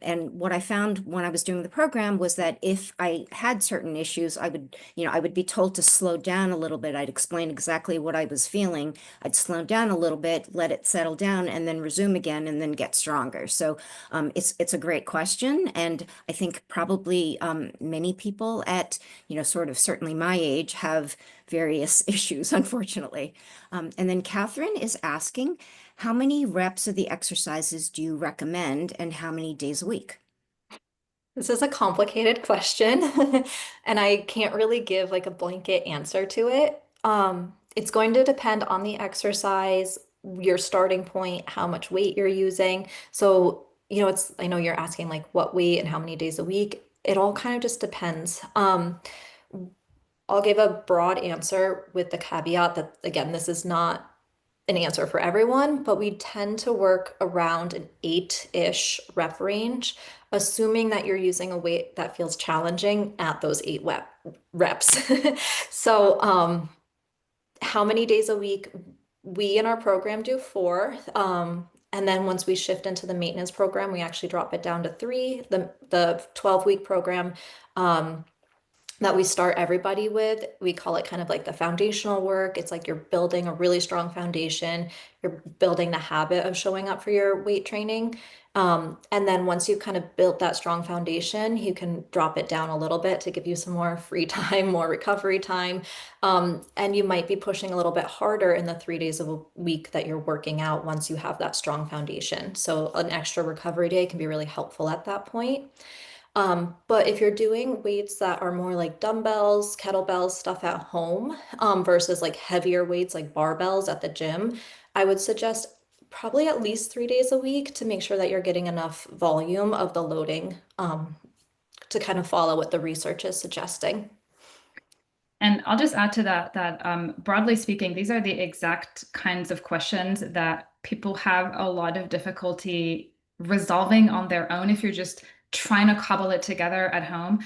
And what I found when I was doing the program was that if I had certain issues, I would be told to slow down a little bit. I'd explain exactly what I was feeling. I'd slow down a little bit, let it settle down, and then resume again, and then get stronger. So it's a great question, and I think probably many people at sort of certainly my age have various issues, unfortunately. And then Catherine is asking, how many reps of the exercises do you recommend and how many days a week? This is a complicated question, and I can't really give like a blanket answer to it. It's going to depend on the exercise, your starting point, how much weight you're using. So, I know you're asking like what weight and how many days a week. It all kind of just depends. I'll give a broad answer with the caveat that, again, this is not an answer for everyone, but we tend to work around an 8-ish rep range, assuming that you're using a weight that feels challenging at those 8 reps. So, how many days a week? We in our program do 4. And then once we shift into the maintenance program, we actually drop it down to 3. The 12-week program, that we start everybody with. We call it kind of like the foundational work. It's like you're building a really strong foundation. You're building the habit of showing up for your weight training. And then once you've kind of built that strong foundation, you can drop it down a little bit to give you some more free time, more recovery time. And you might be pushing a little bit harder in the 3 days of a week that you're working out once you have that strong foundation. So an extra recovery day can be really helpful at that point. But if you're doing weights that are more like dumbbells, kettlebells, stuff at home, versus like heavier weights like barbells at the gym, I would suggest probably at least 3 days a week to make sure that you're getting enough volume of the loading, to kind of follow what the research is suggesting. And I'll just add to that broadly speaking, these are the exact kinds of questions that people have a lot of difficulty resolving on their own if you're just trying to cobble it together at home.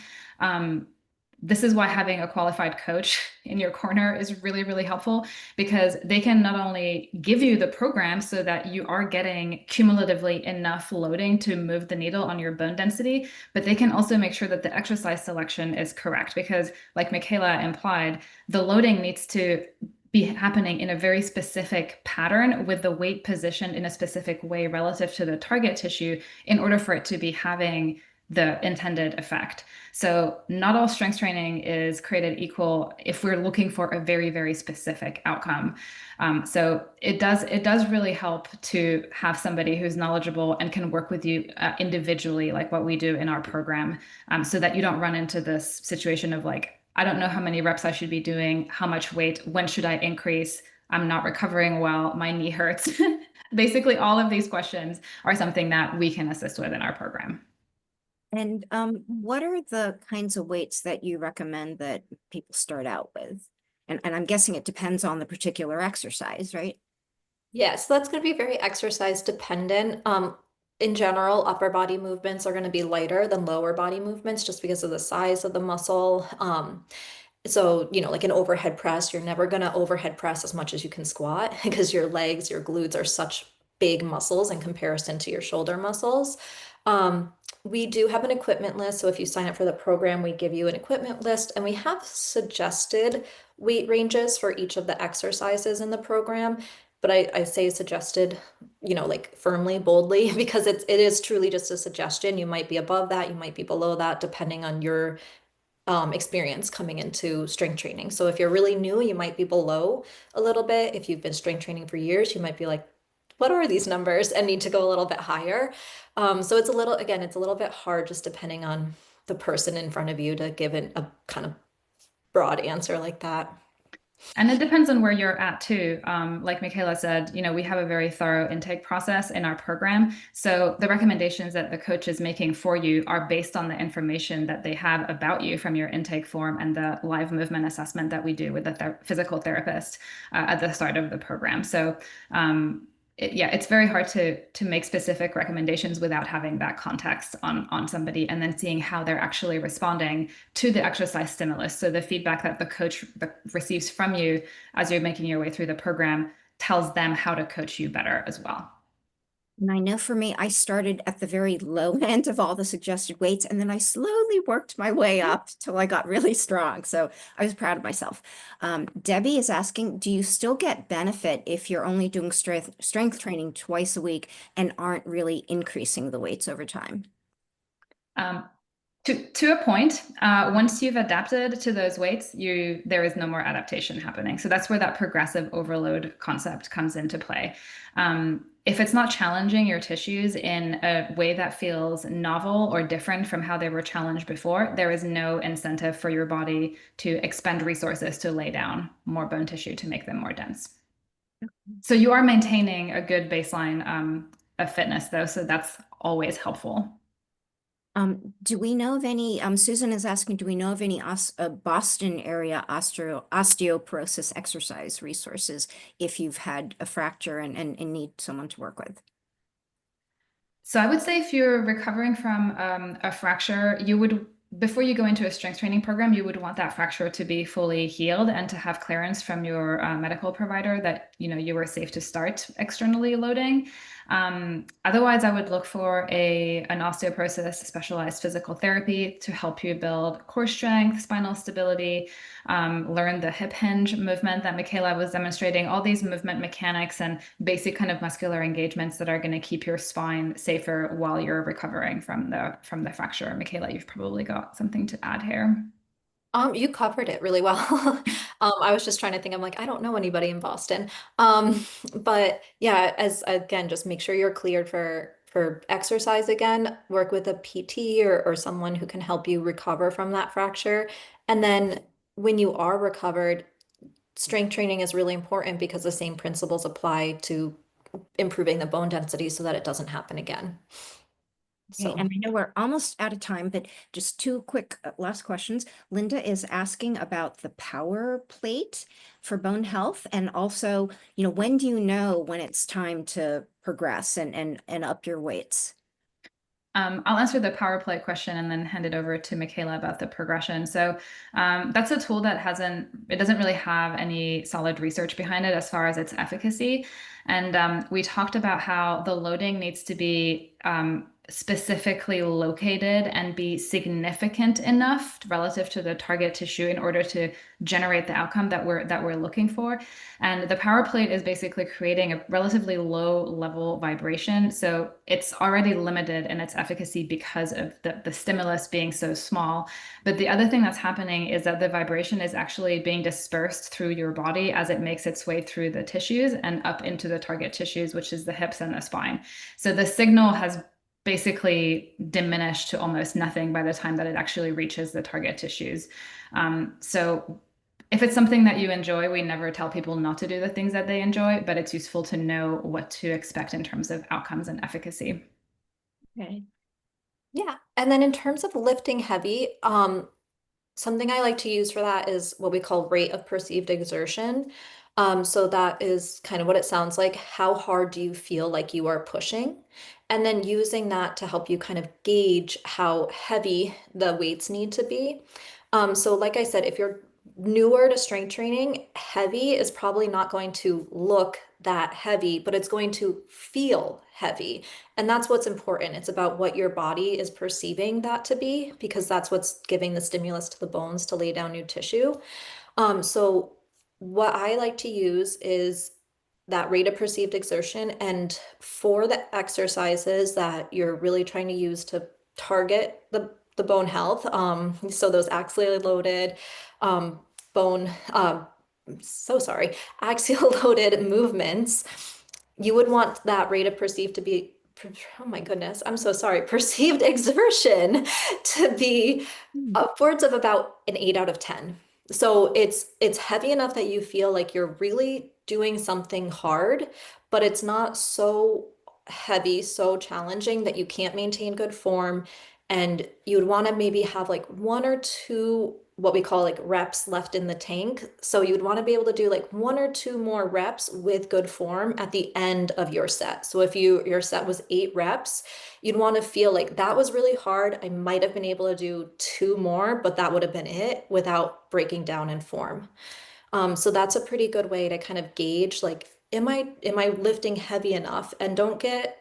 This is why having a qualified coach in your corner is really, really helpful because they can not only give you the program so that you are getting cumulatively enough loading to move the needle on your bone density, but they can also make sure that the exercise selection is correct because, like Michaela implied, the loading needs to be happening in a very specific pattern with the weight positioned in a specific way relative to the target tissue in order for it to be having the intended effect. So not all strength training is created equal if we're looking for a very, very specific outcome. So it does really help to have somebody who's knowledgeable and can work with you individually, like what we do in our program, so that you don't run into this situation of like, I don't know how many reps I should be doing, how much weight, when should I increase? I'm not recovering well, my knee hurts. Basically, all of these questions are something that we can assist with in our program. And what are the kinds of weights that you recommend that people start out with? And I'm guessing it depends on the particular exercise, right? Yes, that's going to be very exercise dependent. In general, upper body movements are going to be lighter than lower body movements just because of the size of the muscle. So, like an overhead press, you're never going to overhead press as much as you can squat because your legs, your glutes are such big muscles in comparison to your shoulder muscles. We do have an equipment list. So if you sign up for the program, we give you an equipment list and we have suggested weight ranges for each of the exercises in the program. But I say suggested, like firmly, boldly, because it is truly just a suggestion. You might be above that, you might be below that, depending on your experience coming into strength training. So if you're really new, you might be below a little bit. If you've been strength training for years, you might be like, what are these numbers? And need to go a little bit higher. So it's a little bit hard just depending on the person in front of you to give it a kind of broad answer like that. And it depends on where you're at too. Like Michaela said, we have a very thorough intake process in our program. So the recommendations that the coach is making for you are based on the information that they have about you from your intake form and the live movement assessment that we do with the physical therapist at the start of the program. So it's very hard to make specific recommendations without having that context on somebody and then seeing how they're actually responding to the exercise stimulus. So the feedback that the coach receives from you as you're making your way through the program tells them how to coach you better as well. And I know for me, I started at the very low end of all the suggested weights, and then I slowly worked my way up till I got really strong. So I was proud of myself. Debbie is asking, do you still get benefit if you're only doing strength training twice a week and aren't really increasing the weights over time? To a point, once you've adapted to those weights, there is no more adaptation happening. So that's where that progressive overload concept comes into play. If it's not challenging your tissues in a way that feels novel or different from how they were challenged before, there is no incentive for your body to expend resources to lay down more bone tissue to make them more dense. So you are maintaining a good baseline of fitness, though, so that's always helpful. Do we know of any, Susan is asking, do we know of any Boston area osteoporosis exercise resources if you've had a fracture and need someone to work with? So I would say if you're recovering from a fracture, before you go into a strength training program, you would want that fracture to be fully healed and to have clearance from your medical provider that you were safe to start externally loading. Otherwise, I would look for an osteoporosis specialized physical therapy to help you build core strength, spinal stability, learn the hip hinge movement that Michaela was demonstrating, all these movement mechanics and basic kind of muscular engagements that are going to keep your spine safer while you're recovering from the fracture. Michaela, you've probably got something to add here. You covered it really well. I was just trying to think, I'm like, I don't know anybody in Boston. But yeah, again, just make sure you're cleared for exercise again, work with a PT or someone who can help you recover from that fracture. And then when you are recovered, strength training is really important because the same principles apply to improving the bone density so that it doesn't happen again. Okay, and I know we're almost out of time, but just two quick last questions. Linda is asking about the power plate for bone health, and also, when do you know when it's time to progress and up your weights? I'll answer the power plate question and then hand it over to Michaela about the progression. So that's a tool that doesn't really have any solid research behind it as far as its efficacy. And we talked about how the loading needs to be specifically located and be significant enough relative to the target tissue in order to generate the outcome that we're looking for. And the power plate is basically creating a relatively low level vibration. So it's already limited in its efficacy because of the stimulus being so small. But the other thing that's happening is that the vibration is actually being dispersed through your body as it makes its way through the tissues and up into the target tissues, which is the hips and the spine. So the signal has basically diminished to almost nothing by the time that it actually reaches the target tissues. So If it's something that you enjoy, we never tell people not to do the things that they enjoy, but it's useful to know what to expect in terms of outcomes and efficacy. Okay. Yeah. And then in terms of lifting heavy, something I like to use for that is what we call rate of perceived exertion. So that is kind of what it sounds like. How hard do you feel like you are pushing? And then using that to help you kind of gauge how heavy the weights need to be. So like I said, if you're newer to strength training, heavy is probably not going to look that heavy, but it's going to feel heavy. And that's what's important. It's about what your body is perceiving that to be, because that's what's giving the stimulus to the bones to lay down new tissue. So what I like to use is that rate of perceived exertion. And for the exercises that you're really trying to use to target the bone health, so those axially loaded um, bone, so sorry, axial loaded movements, you would want that rate of perceived to be, oh my goodness, I'm so sorry, perceived exertion to be upwards of about an 8 out of 10. So it's heavy enough that you feel like you're really doing something hard, but it's not so heavy, so challenging that you can't maintain good form. And you would want to maybe have like one or two what we call like reps left in the tank. So you would want to be able to do like one or two more reps with good form at the end of your set. So if your set was 8 reps, you'd want to feel like that was really hard. I might have been able to do 2 more, but that would have been it without breaking down in form. So that's a pretty good way to kind of gauge like, am I lifting heavy enough? And don't get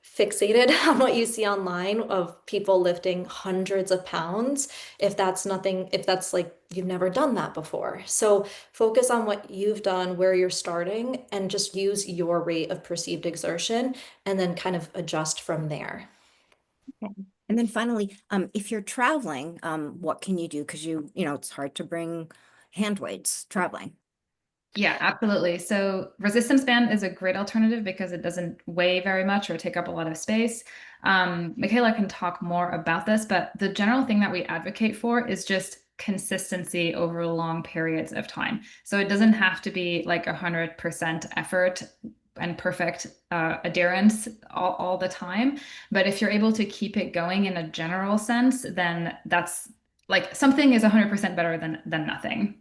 fixated on what you see online of people lifting hundreds of pounds if that's nothing, if that's like you've never done that before. So focus on what you've done, where you're starting, and just use your rate of perceived exertion and then kind of adjust from there. Okay. And then finally, if you're traveling, what can you do? Because it's hard to bring hand weights traveling. Yeah, absolutely. So resistance band is a great alternative because it doesn't weigh very much or take up a lot of space. Michaela can talk more about this, but the general thing that we advocate for is just consistency over long periods of time. So it doesn't have to be like 100% effort and perfect adherence all the time. But if you're able to keep it going in a general sense, then that's like something is 100% better than nothing.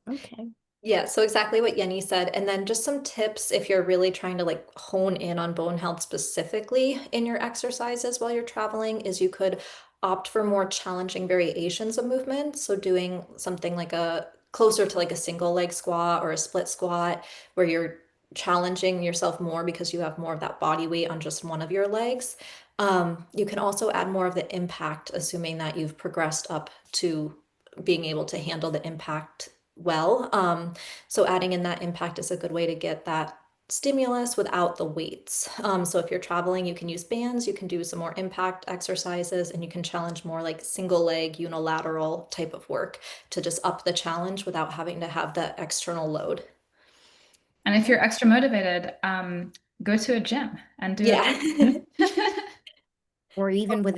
Okay. Yeah, so exactly what Jenni said. And then just some tips if you're really trying to like hone in on bone health specifically in your exercises while you're traveling is you could opt for more challenging variations of movement. So doing something like a closer to like a single leg squat or a split squat where you're challenging yourself more because you have more of that body weight on just one of your legs. You can also add more of the impact, assuming that you've progressed up to being able to handle the impact well. So adding in that impact is a good way to get that stimulus without the weights. So if you're traveling, you can use bands, you can do some more impact exercises, and you can challenge more like single leg unilateral type of work to just up the challenge without having to have that external load. And if you're extra motivated, go to a gym and do Yeah. it. Or even with